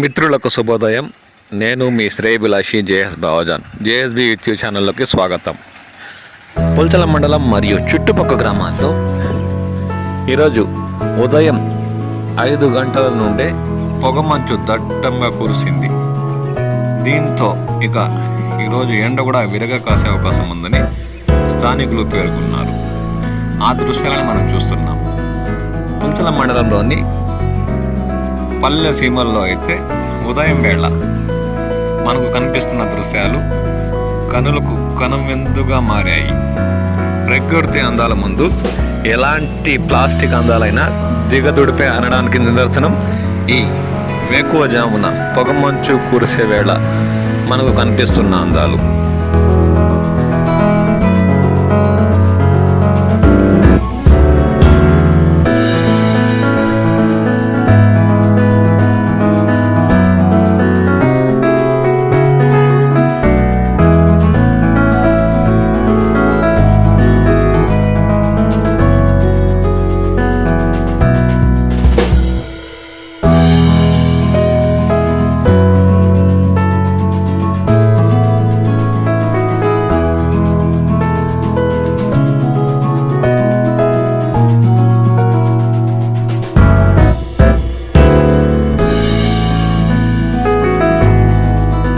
మిత్రులకు శుభోదయం. నేను మీ శ్రేయభిలాషి జేఎస్ బావజాన్. జేఎస్బి యూట్యూబ్ ఛానల్లోకి స్వాగతం. పుల్చల మండలం మరియు చుట్టుపక్కల గ్రామాల్లో ఈరోజు ఉదయం 5 గంటల నుండే పొగమంచు దట్టంగా కురిసింది. దీంతో ఇక ఈరోజు ఎండ కూడా విరగ కాసే అవకాశం ఉందని స్థానికులు పేర్కొన్నారు. ఆ దృశ్యాలను మనం చూస్తున్నాం. పుల్చల మండలంలోని పల్లె సీమల్లో అయితే ఉదయం వేళ మనకు కనిపిస్తున్న దృశ్యాలు కనులకు కనువిందుగా మారాయి. ప్రకృతి అందాల ముందు ఎలాంటి ప్లాస్టిక్ అందాలైనా దిగదుడిపే అనడానికి నిదర్శనం ఈ వేకువజామున పొగమంచు కురిసే వేళ మనకు కనిపిస్తున్న అందాలు.